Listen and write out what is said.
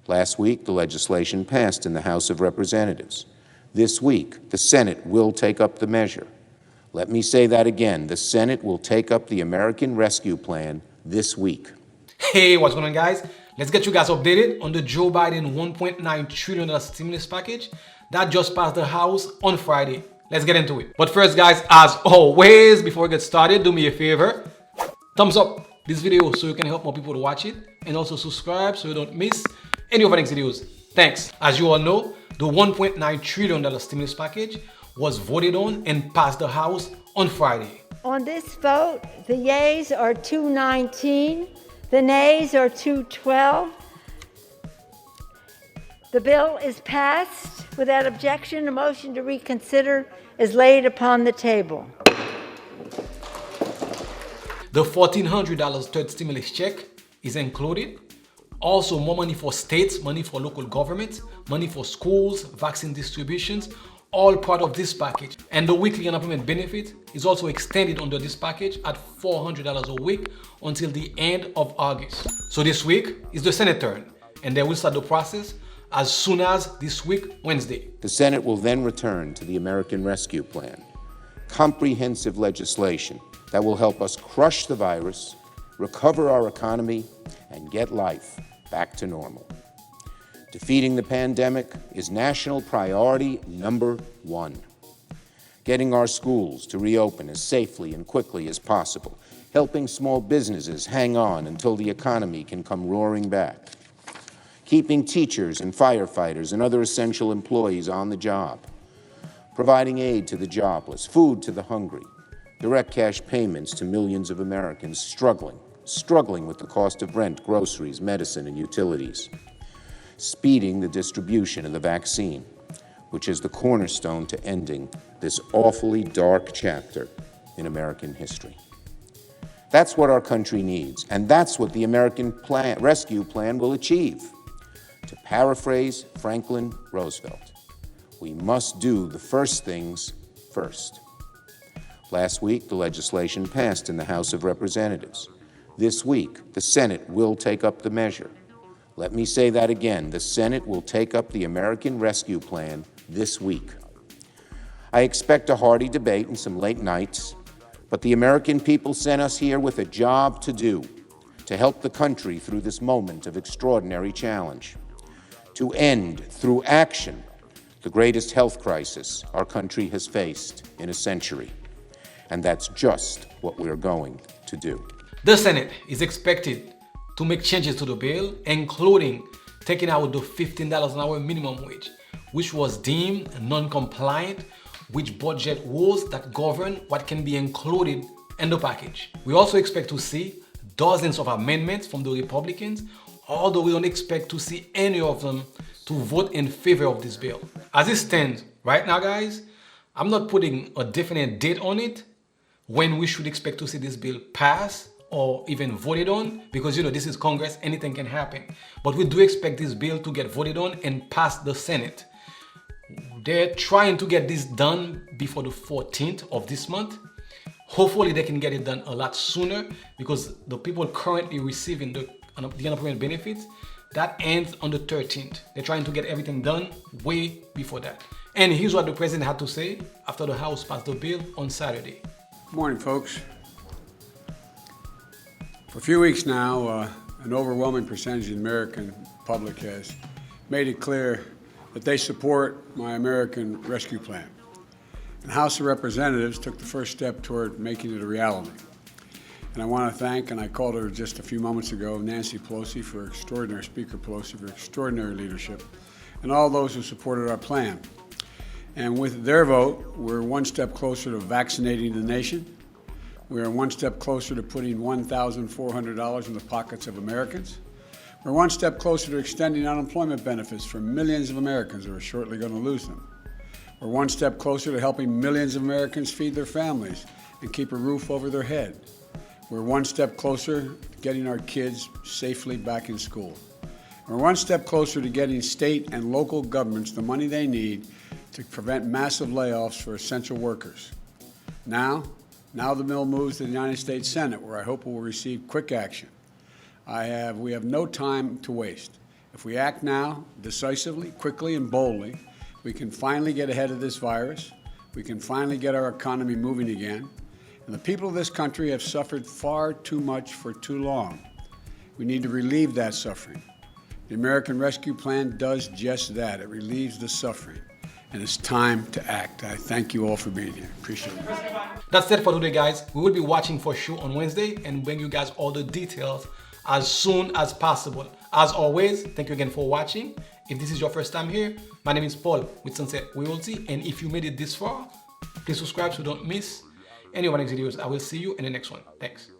Last week, the legislation passed in the House of Representatives. This week, the Senate will take up the measure. Let me say that again. The Senate will take up the American Rescue Plan this week. Hey, what's going on, guys? Let's get you guys updated on the Joe Biden $1.9 trillion stimulus package that just passed the House on Friday. Let's get into it. But first, guys, as always, before we get started, do me a favor. Thumbs up this video so you can help more people to watch it, and also subscribe so you don't miss any of our next videos. Thanks. As you all know, the $1.9 trillion stimulus package was voted on and passed the House on Friday. On this vote, the yeas are 219, the nays are 212. The bill is passed. Without objection, a motion to reconsider is laid upon the table. The $1,400 third stimulus check is included. Also, more money for states, money for local governments, money for schools, vaccine distributions, all part of this package. And the weekly unemployment benefit is also extended under this package at $400 a week until the end of August. So this week is the Senate turn, and they will start the process as soon as this week, Wednesday. The Senate will then return to the American Rescue Plan, comprehensive legislation that will help us crush the virus, recover our economy, and get life back to normal. Defeating the pandemic is national priority number one. Getting our schools to reopen as safely and quickly as possible, helping small businesses hang on until the economy can come roaring back. Keeping teachers and firefighters and other essential employees on the job. Providing aid to the jobless, food to the hungry, direct cash payments to millions of Americans struggling with the cost of rent, groceries, medicine, and utilities. Speeding the distribution of the vaccine, which is the cornerstone to ending this awfully dark chapter in American history. That's what our country needs, and that's what the American Rescue Plan will achieve. To paraphrase Franklin Roosevelt, we must do the first things first. Last week, the legislation passed in the House of Representatives. This week, the Senate will take up the measure. Let me say that again. The Senate will take up the American Rescue Plan this week. I expect a hearty debate and some late nights, but the American people sent us here with a job to do, to help the country through this moment of extraordinary challenge, to end, through action, the greatest health crisis our country has faced in a century. And that's just what we're going to do. The Senate is expected to make changes to the bill, including taking out the $15 an hour minimum wage, which was deemed non-compliant with budget rules that govern what can be included in the package. We also expect to see dozens of amendments from the Republicans, although we don't expect to see any of them to vote in favor of this bill. As it stands right now, guys, I'm not putting a definite date on it when we should expect to see this bill pass or even voted on, because this is Congress, anything can happen. But we do expect this bill to get voted on and pass the Senate. They're trying to get this done before the 14th of this month. Hopefully they can get it done a lot sooner, because the people currently receiving the unemployment benefits, that ends on the 13th. They're trying to get everything done way before that. And here's what the president had to say after the House passed the bill on Saturday. Good morning, folks. For a few weeks now, an overwhelming percentage of the American public has made it clear that they support my American Rescue Plan. And the House of Representatives took the first step toward making it a reality. And I want to thank, and I called her just a few moments ago, Nancy Pelosi for extraordinary, Speaker Pelosi for extraordinary leadership, and all those who supported our plan. And with their vote, we're one step closer to vaccinating the nation. We are one step closer to putting $1,400 in the pockets of Americans. We're one step closer to extending unemployment benefits for millions of Americans who are shortly going to lose them. We're one step closer to helping millions of Americans feed their families and keep a roof over their head. We're one step closer to getting our kids safely back in school. We're one step closer to getting state and local governments the money they need to prevent massive layoffs for essential workers. Now the bill moves to the United States Senate, where I hope it will receive quick action. We have no time to waste. If we act now, decisively, quickly, and boldly, we can finally get ahead of this virus. We can finally get our economy moving again. And the people of this country have suffered far too much for too long. We need to relieve that suffering. The American Rescue Plan does just that. It relieves the suffering. And it's time to act. I thank you all for being here. Appreciate it. That's it for today, guys. We will be watching for sure on Wednesday and bring you guys all the details as soon as possible. As always, thank you again for watching. If this is your first time here, my name is Paul with Sunset Realty, and if you made it this far, please subscribe so you don't miss any of my next videos. I will see you in the next one. Thanks.